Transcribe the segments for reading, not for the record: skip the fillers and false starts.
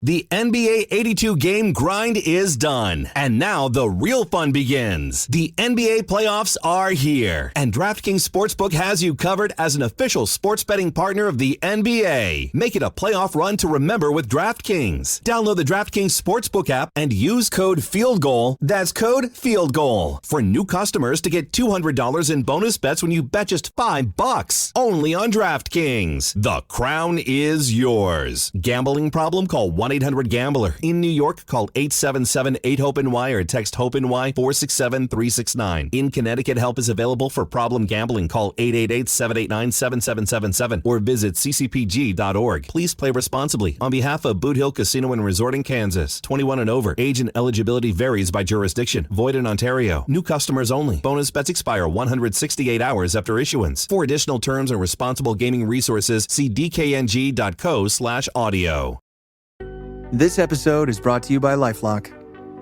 The NBA 82 game grind is done, and now the real fun begins. The NBA playoffs are here, and DraftKings Sportsbook has you covered as an official sports betting partner of the NBA. Make it a playoff run to remember with DraftKings. Download the DraftKings Sportsbook app and use code FIELDGOAL. That's code FIELDGOAL for new customers to get $200 in bonus bets when you bet just $5. Only on DraftKings. The crown is yours. Gambling problem? Call 1-800-GAMBLER. In New York, call 877-8-HOPE-NY or text HOPE-NY 467-369. In Connecticut, help is available for problem gambling. Call 888-789-7777 or visit ccpg.org. Please play responsibly. On behalf of Boot Hill Casino and Resort in Kansas, 21 and over. Age and eligibility varies by jurisdiction. Void in Ontario. New customers only. Bonus bets expire 168 hours after issuance. For additional terms and responsible gaming resources, see dkng.co/audio. This episode is brought to you by LifeLock.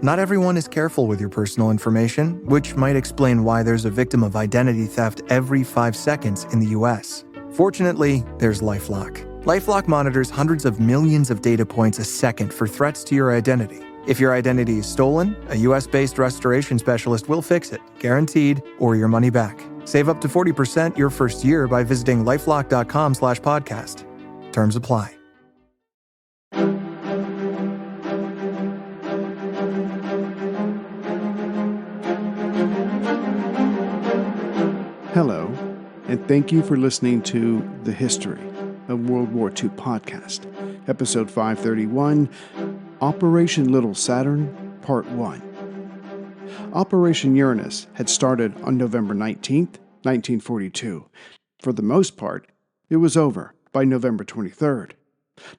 Not everyone is careful with your personal information, which might explain why there's a victim of identity theft every 5 seconds in the U.S. Fortunately, there's LifeLock. LifeLock monitors hundreds of millions of data points a second for threats to your identity. If your identity is stolen, a U.S.-based restoration specialist will fix it, guaranteed, or your money back. Save up to 40% your first year by visiting lifelock.com/podcast. Terms apply. Hello, and thank you for listening to The History of World War II podcast, episode 531, Operation Little Saturn, Part 1. Operation Uranus had started on November 19th, 1942. For the most part, it was over by November 23rd.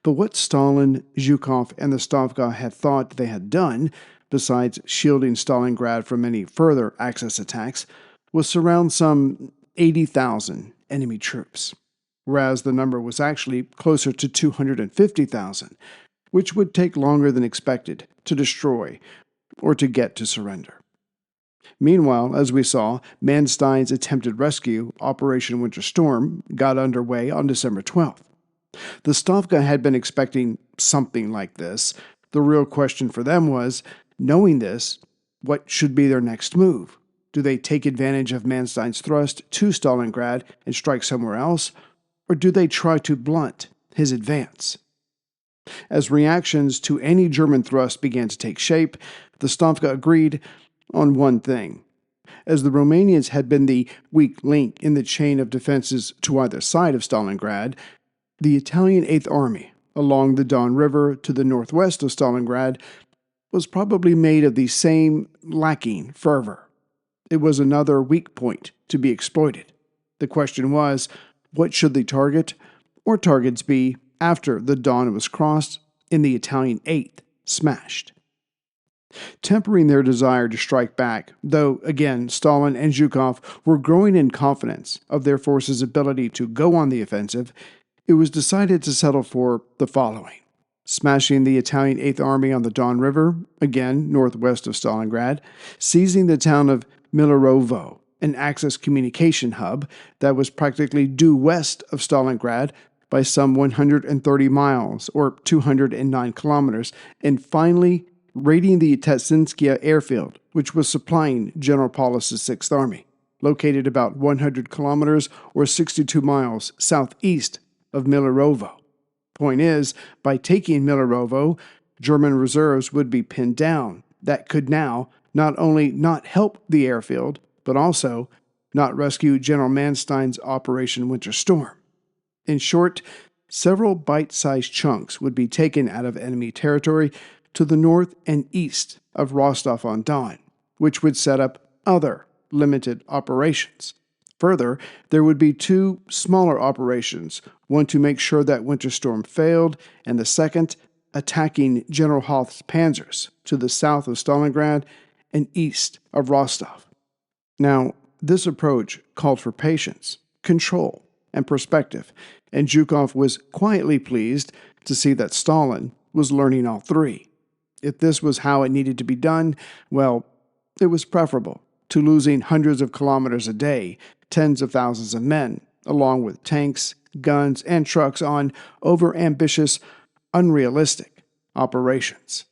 But what Stalin, Zhukov, and the Stavka had thought they had done, besides shielding Stalingrad from any further Axis attacks, was surround some 80,000 enemy troops, whereas the number was actually closer to 250,000, which would take longer than expected to destroy or to get to surrender. Meanwhile, as we saw, Manstein's attempted rescue, Operation Winter Storm, got underway on December 12th. The Stavka had been expecting something like this. The real question for them was, knowing this, what should be their next move? Do they take advantage of Manstein's thrust to Stalingrad and strike somewhere else, or do they try to blunt his advance? As reactions to any German thrust began to take shape, the Stavka agreed on one thing. As the Romanians had been the weak link in the chain of defenses to either side of Stalingrad, the Italian Eighth Army, along the Don River to the northwest of Stalingrad, was probably made of the same lacking fervor. It was another weak point to be exploited. The question was, what should they target, or targets be, after the Don was crossed and the Italian Eighth smashed? Tempering their desire to strike back, though again Stalin and Zhukov were growing in confidence of their forces' ability to go on the offensive, it was decided to settle for the following: smashing the Italian Eighth Army on the Don River, again northwest of Stalingrad, seizing the town of Milerovo, an Axis communication hub that was practically due west of Stalingrad by some 130 miles or 209 kilometers, and finally raiding the Tetsinskaya airfield, which was supplying General Paulus' Sixth Army, located about 100 kilometers or 62 miles southeast of Milerovo. Point is, by taking Milerovo, German reserves would be pinned down that could now not only not help the airfield, but also not rescue General Manstein's Operation Winter Storm. In short, several bite-sized chunks would be taken out of enemy territory to the north and east of Rostov-on-Don, which would set up other limited operations. Further, there would be two smaller operations, one to make sure that Winter Storm failed, and the second, attacking General Hoth's panzers to the south of Stalingrad and east of Rostov. Now, this approach called for patience, control, and perspective, and Zhukov was quietly pleased to see that Stalin was learning all three. If this was how it needed to be done, well, it was preferable to losing hundreds of kilometers a day, tens of thousands of men, along with tanks, guns, and trucks on overambitious, unrealistic, operations.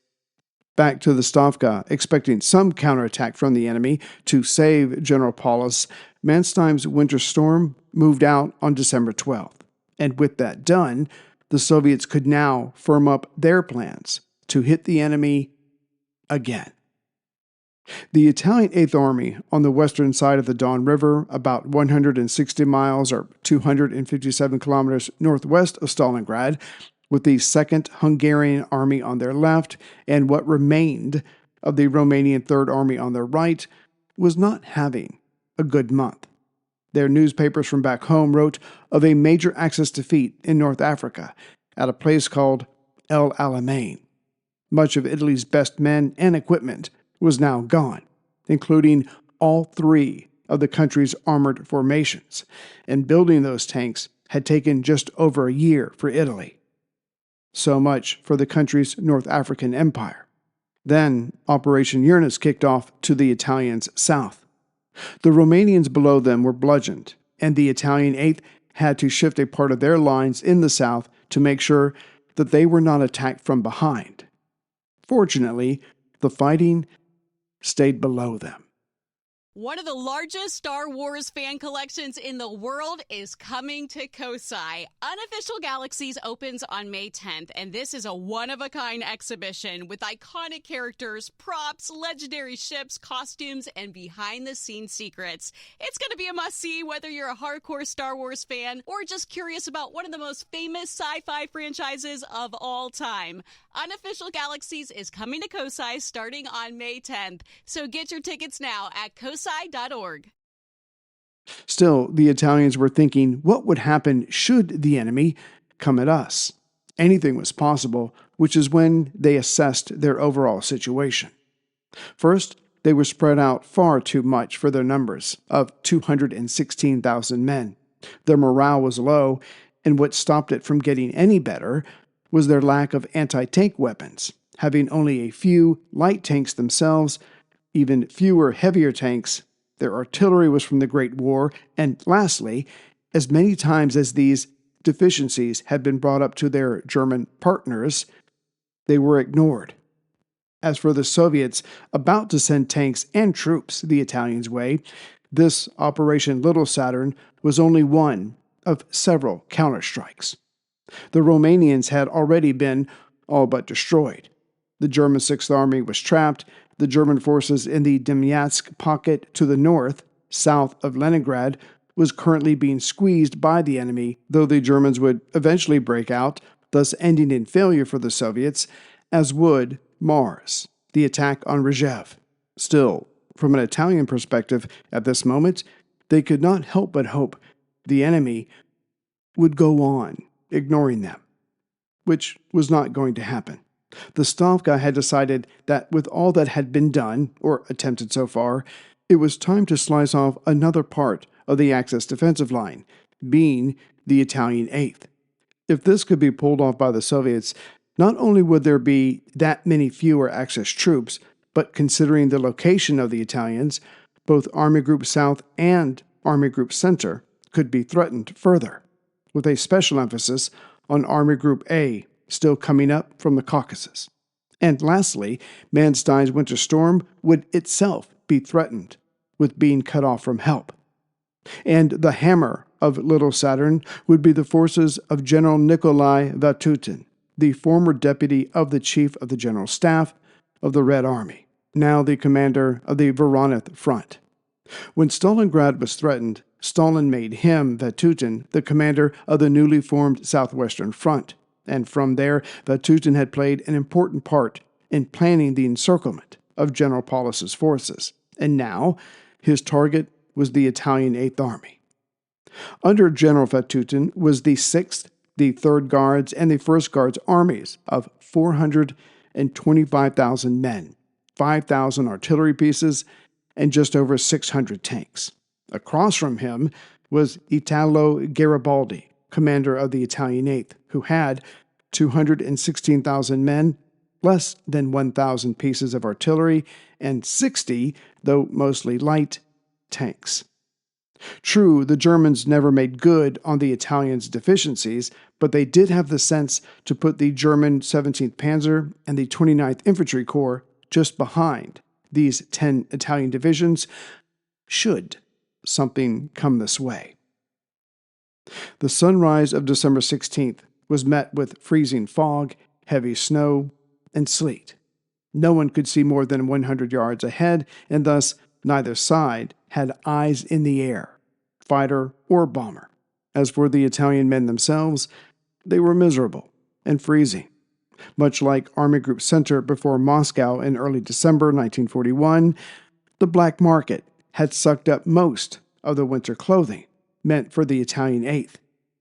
Back to the Stavka, expecting some counterattack from the enemy to save General Paulus, Manstein's winter storm moved out on December 12th. And with that done, the Soviets could now firm up their plans to hit the enemy again. The Italian 8th Army on the western side of the Don River, about 160 miles or 257 kilometers northwest of Stalingrad, with the 2nd Hungarian Army on their left and what remained of the Romanian 3rd Army on their right, was not having a good month. Their newspapers from back home wrote of a major Axis defeat in North Africa at a place called El Alamein. Much of Italy's best men and equipment was now gone, including all 3 of the country's armored formations, and building those tanks had taken just over a year for Italy. So much for the country's North African empire. Then Operation Uranus kicked off to the Italians south. The Romanians below them were bludgeoned, and the Italian 8th had to shift a part of their lines in the south to make sure that they were not attacked from behind. Fortunately, the fighting stayed below them. One of the largest Star Wars fan collections in the world is coming to COSI. Unofficial Galaxies opens on May 10th, and this is a one-of-a-kind exhibition with iconic characters, props, legendary ships, costumes, and behind-the-scenes secrets. It's going to be a must-see whether you're a hardcore Star Wars fan or just curious about one of the most famous sci-fi franchises of all time. Unofficial Galaxies is coming to COSI starting on May 10th, so get your tickets now at COSI.org. Still, the Italians were thinking what would happen should the enemy come at us. Anything was possible, which is when they assessed their overall situation. First, they were spread out far too much for their numbers of 216,000 men. Their morale was low, and what stopped it from getting any better was their lack of anti-tank weapons, having only a few light tanks themselves, even fewer heavier tanks. Their artillery was from the Great War, and lastly, as many times as these deficiencies had been brought up to their German partners, they were ignored. As for the Soviets about to send tanks and troops the Italians' way, this Operation Little Saturn was only one of several counterstrikes. The Romanians had already been all but destroyed. The German 6th Army was trapped. The German forces in the Demyansk pocket to the north, south of Leningrad, was currently being squeezed by the enemy, though the Germans would eventually break out, thus ending in failure for the Soviets, as would Mars, the attack on Rzhev. Still, from an Italian perspective, at this moment, they could not help but hope the enemy would go on ignoring them, which was not going to happen. The Stavka had decided that with all that had been done, or attempted so far, it was time to slice off another part of the Axis defensive line, being the Italian 8th. If this could be pulled off by the Soviets, not only would there be that many fewer Axis troops, but considering the location of the Italians, both Army Group South and Army Group Center could be threatened further, with a special emphasis on Army Group A still coming up from the Caucasus. And lastly, Manstein's winter storm would itself be threatened with being cut off from help. And the hammer of Little Saturn would be the forces of General Nikolai Vatutin, the former deputy of the Chief of the General Staff of the Red Army, now the commander of the Voronezh Front. When Stalingrad was threatened, Stalin made him, Vatutin, the commander of the newly formed Southwestern Front, and from there, Vatutin had played an important part in planning the encirclement of General Paulus's forces, and now his target was the Italian 8th Army. Under General Vatutin was the 6th, the 3rd Guards, and the 1st Guards armies of 425,000 men, 5,000 artillery pieces, and just over 600 tanks. Across from him was Italo Garibaldi, commander of the Italian 8th, who had 216,000 men, less than 1,000 pieces of artillery, and 60, though mostly light, tanks. True, the Germans never made good on the Italians' deficiencies, but they did have the sense to put the German 17th Panzer and the 29th Infantry Corps just behind these 10 Italian divisions, should something come this way. The sunrise of December 16th was met with freezing fog, heavy snow, and sleet. No one could see more than 100 yards ahead, and thus neither side had eyes in the air, fighter or bomber. As for the Italian men themselves, they were miserable and freezing. Much like Army Group Center before Moscow in early December 1941, the black market had sucked up most of the winter clothing meant for the Italian 8th.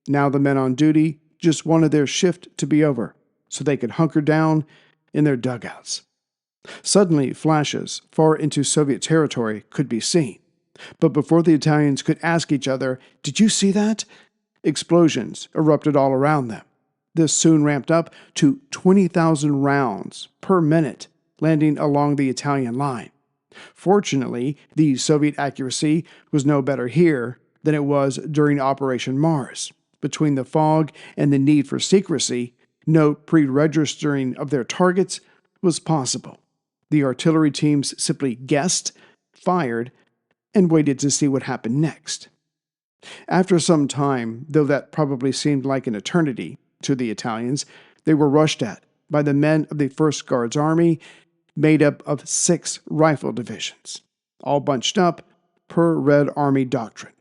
Now the men on duty just wanted their shift to be over so they could hunker down in their dugouts. Suddenly, flashes far into Soviet territory could be seen. But before the Italians could ask each other, "Did you see that?" explosions erupted all around them. This soon ramped up to 20,000 rounds per minute landing along the Italian line. Fortunately, the Soviet accuracy was no better here than it was during Operation Mars. Between the fog and the need for secrecy, no pre-registering of their targets was possible. The artillery teams simply guessed, fired, and waited to see what happened next. After some time, though that probably seemed like an eternity to the Italians, they were rushed at by the men of the 1st Guards Army, made up of 6 rifle divisions, all bunched up per Red Army doctrine.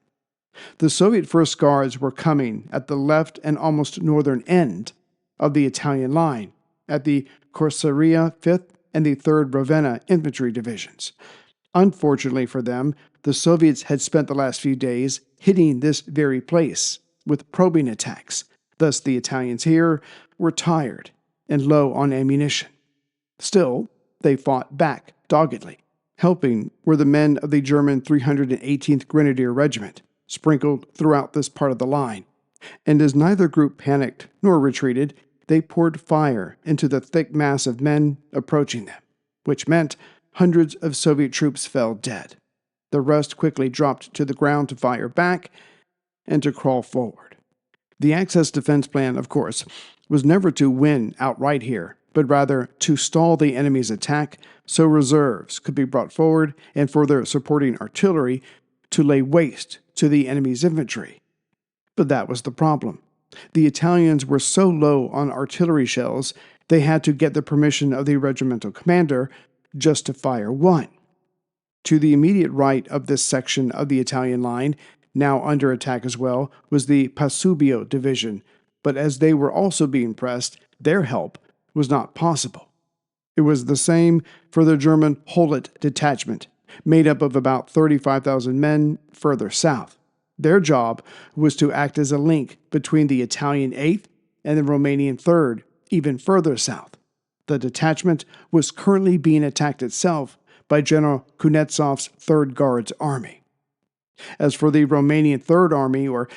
The Soviet 1st Guards were coming at the left and almost northern end of the Italian line, at the Corseria 5th and the 3rd Ravenna Infantry Divisions. Unfortunately for them, the Soviets had spent the last few days hitting this very place with probing attacks. Thus the Italians here were tired and low on ammunition. Still, they fought back doggedly. Helping were the men of the German 318th Grenadier Regiment, sprinkled throughout this part of the line. And as neither group panicked nor retreated, they poured fire into the thick mass of men approaching them, which meant hundreds of Soviet troops fell dead. The rest quickly dropped to the ground to fire back and to crawl forward. The Axis defense plan, of course, was never to win outright here, but rather to stall the enemy's attack so reserves could be brought forward and for their supporting artillery to lay waste to the enemy's infantry. But that was the problem. The Italians were so low on artillery shells, they had to get the permission of the regimental commander just to fire one. To the immediate right of this section of the Italian line, now under attack as well, was the Pasubio division, but as they were also being pressed, their help was not possible. It was the same for the German Holet detachment, made up of about 35,000 men further south. Their job was to act as a link between the Italian 8th and the Romanian 3rd, even further south. The detachment was currently being attacked itself by General Kunetsov's 3rd Guards Army. As for the Romanian 3rd Army, or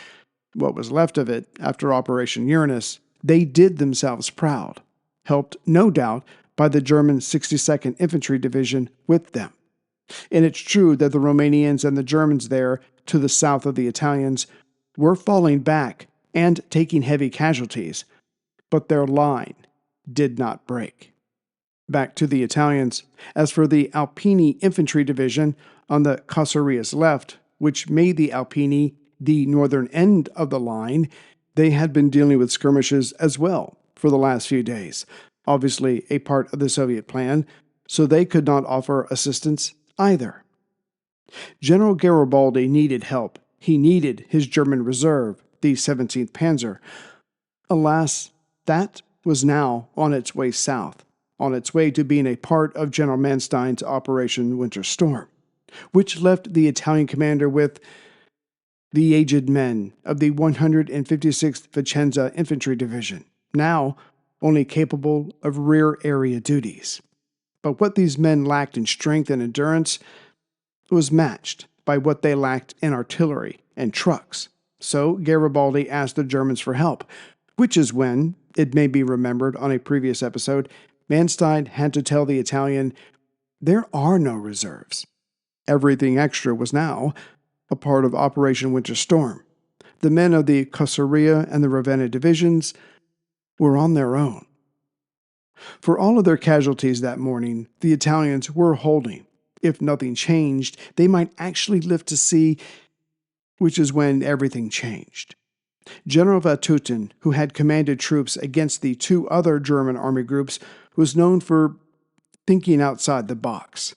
what was left of it after Operation Uranus, they did themselves proud, helped no doubt by the German 62nd Infantry Division with them. And it's true that the Romanians and the Germans there, to the south of the Italians, were falling back and taking heavy casualties, but their line did not break. Back to the Italians. As for the Alpini Infantry Division on the Casseria's left, which made the Alpini the northern end of the line, they had been dealing with skirmishes as well for the last few days, obviously a part of the Soviet plan, so they could not offer assistance either. General Garibaldi needed help. He needed his German reserve, the 17th Panzer. Alas, that was now on its way south, on its way to being a part of General Manstein's Operation Winter Storm, which left the Italian commander with the aged men of the 156th Vicenza Infantry Division, now only capable of rear area duties. But what these men lacked in strength and endurance was matched by what they lacked in artillery and trucks. So Garibaldi asked the Germans for help, which is when, it may be remembered on a previous episode, Manstein had to tell the Italian, there are no reserves. Everything extra was now a part of Operation Winter Storm. the men of the Kosaria and the Ravenna divisions were on their own. For all of their casualties that morning, the Italians were holding. If nothing changed, they might actually live to see, which is when everything changed. General Vatutin, who had commanded troops against the two other German army groups, was known for thinking outside the box.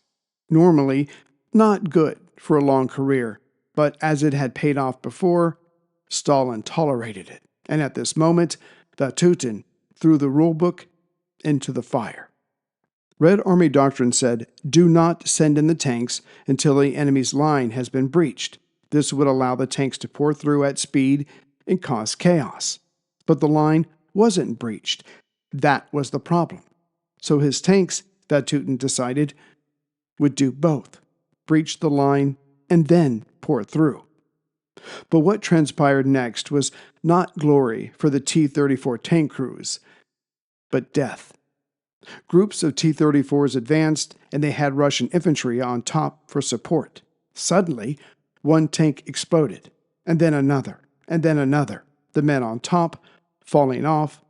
Normally, not good for a long career, but as it had paid off before, Stalin tolerated it. And at this moment, Vatutin threw the rulebook into the fire. Red Army doctrine said, do not send in the tanks until the enemy's line has been breached. This would allow the tanks to pour through at speed and cause chaos. But the line wasn't breached. That was the problem. So his tanks, Vatutin decided, would do both, breach the line and then pour through. But what transpired next was not glory for the T-34 tank crews, but death. Groups of T-34s advanced, and they had Russian infantry on top for support. Suddenly, one tank exploded, and then another, the men on top falling off,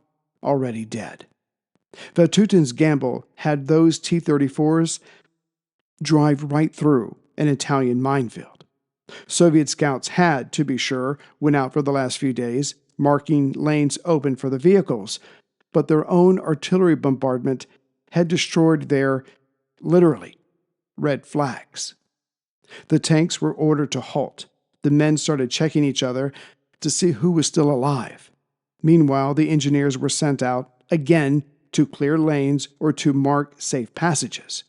already dead. Vatutin's gamble had those T-34s drive right through an Italian minefield. Soviet scouts had, to be sure, went out for the last few days, marking lanes open for the vehicles, but their own artillery bombardment had destroyed their, literally, red flags. The tanks were ordered to halt. The men started checking each other to see who was still alive. Meanwhile, the engineers were sent out, again, to clear lanes or to mark safe passages.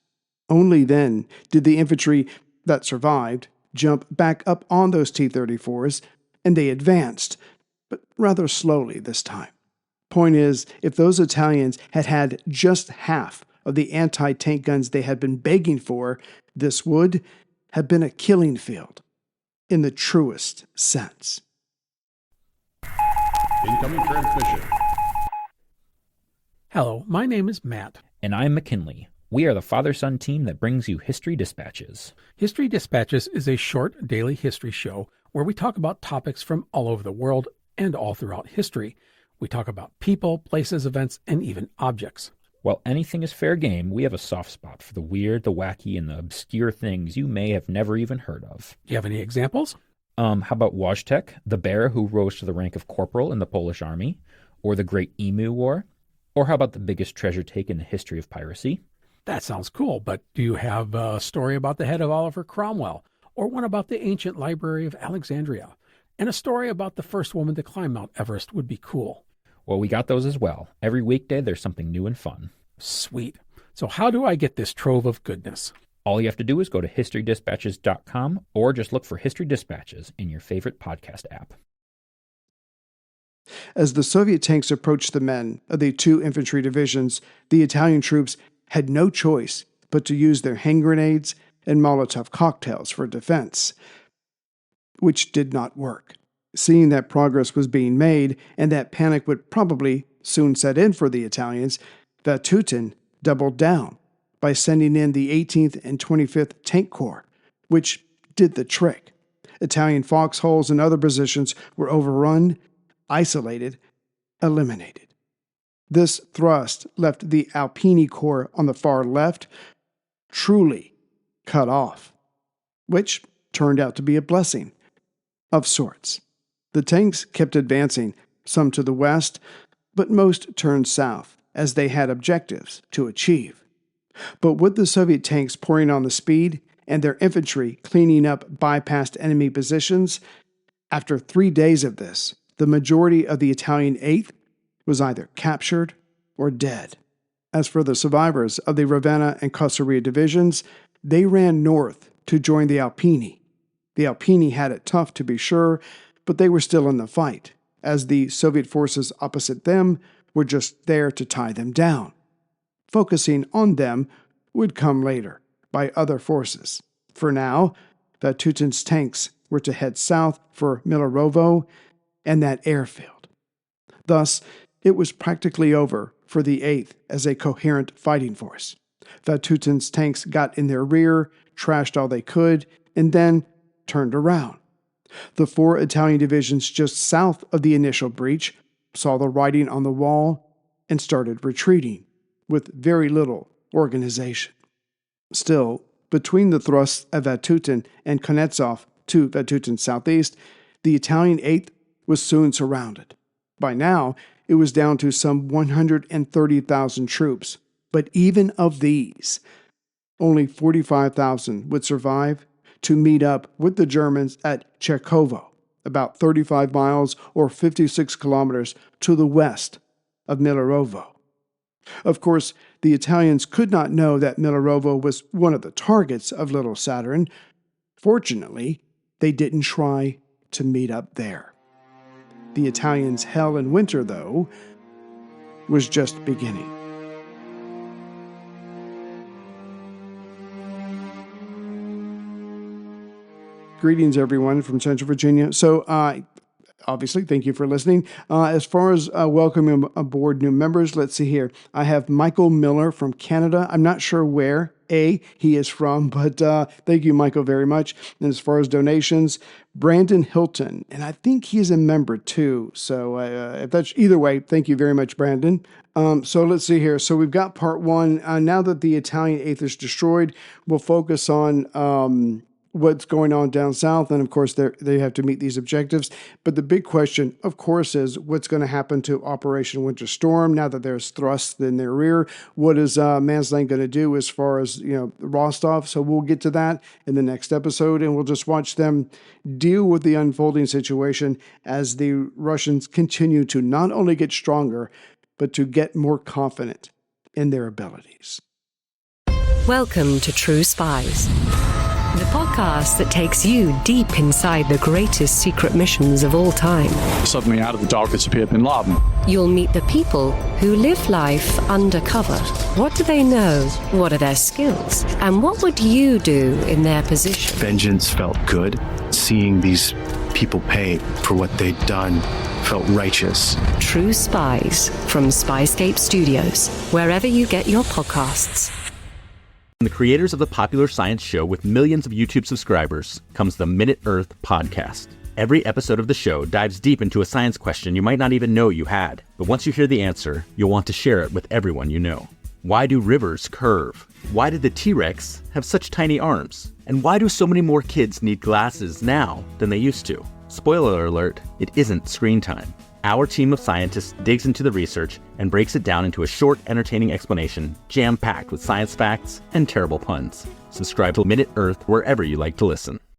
Only then did the infantry that survived jump back up on those T-34s, and they advanced, but rather slowly this time. Point is, if those Italians had had just half of the anti-tank guns they had been begging for, this would have been a killing field, in the truest sense. Incoming transmission. Hello, my name is Matt. And I'm McKinley. We are the father-son team that brings you History Dispatches. History Dispatches is a short daily history show where we talk about topics from all over the world and all throughout history. We talk about people, places, events, and even objects. While anything is fair game, we have a soft spot for the weird, the wacky, and the obscure things you may have never even heard of. Do you have any examples? How about Wojtek, the bear who rose to the rank of corporal in the Polish army? Or the Great Emu War? Or how about the biggest treasure take in the history of piracy? That sounds cool, but do you have a story about the head of Oliver Cromwell? Or one about the ancient library of Alexandria? And a story about the first woman to climb Mount Everest would be cool. Well, we got those as well. Every weekday there's something new and fun. Sweet. So how do I get this trove of goodness? All you have to do is go to historydispatches.com or just look for History Dispatches in your favorite podcast app. As the Soviet tanks approached the men of the two infantry divisions, the Italian troops had no choice but to use their hand grenades and Molotov cocktails for defense, which did not work. Seeing that progress was being made and that panic would probably soon set in for the Italians, Vatutin doubled down by sending in the 18th and 25th Tank Corps, which did the trick. Italian foxholes and other positions were overrun, isolated, eliminated. This thrust left the Alpini Corps on the far left truly cut off, which turned out to be a blessing of sorts. The tanks kept advancing, some to the west, but most turned south, as they had objectives to achieve. But with the Soviet tanks pouring on the speed and their infantry cleaning up bypassed enemy positions, after 3 days of this, the majority of the Italian 8th was either captured or dead. As for the survivors of the Ravenna and Kosaria divisions, they ran north to join the Alpini. The Alpini had it tough, to be sure, but they were still in the fight, as the Soviet forces opposite them were just there to tie them down. Focusing on them would come later, by other forces. For now, Vatutin's tanks were to head south for Milarovo and that airfield. Thus, it was practically over for the 8th as a coherent fighting force. Vatutin's tanks got in their rear, trashed all they could, and then turned around. The 4 Italian divisions just south of the initial breach saw the writing on the wall and started retreating with very little organization. Still, between the thrusts of Vatutin and Konetsov to Vatutin's southeast, the Italian 8th was soon surrounded. By now, it was down to some 130,000 troops, but even of these, only 45,000 would survive to meet up with the Germans at Cherkovo, about 35 miles or 56 kilometers to the west of Milerovo. Of course, the Italians could not know that Milerovo was one of the targets of Little Saturn. Fortunately, they didn't try to meet up there. The Italians' hell in winter, though, was just beginning. Greetings, everyone, from Central Virginia. So, obviously, thank you for listening. As far as welcoming aboard new members, let's see here. I have Michael Miller from Canada. I'm not sure where he is from, but thank you, Michael, very much. And as far as donations, Brandon Hilton, and I think he's a member too. So if that's either way, thank you very much, Brandon. So let's see here. So we've got part 1. Now that the Italian 8th is destroyed, we'll focus on what's going on down south, and of course they have to meet these objectives. But the big question, of course, is what's going to happen to Operation Winter Storm now that there's thrusts in their rear. What is Manstein going to do as far as Rostov? So we'll get to that in the next episode, and we'll just watch them deal with the unfolding situation as the Russians continue to not only get stronger, but to get more confident in their abilities. Welcome to True Spies, the podcast that takes you deep inside the greatest secret missions of all time. Suddenly, out of the darkness appeared Bin Laden. You'll meet the people who live life undercover. What do they know? What are their skills? And what would you do in their position? Vengeance felt good. Seeing these people pay for what they'd done felt righteous. True Spies from Spyscape Studios, wherever you get your podcasts. From the creators of the popular science show with millions of YouTube subscribers comes the Minute Earth podcast. Every episode of the show dives deep into a science question you might not even know you had. But once you hear the answer, you'll want to share it with everyone you know. Why do rivers curve? Why did the T-Rex have such tiny arms? And why do so many more kids need glasses now than they used to? Spoiler alert, it isn't screen time. Our team of scientists digs into the research and breaks it down into a short, entertaining explanation, jam-packed with science facts and terrible puns. Subscribe to Minute Earth wherever you like to listen.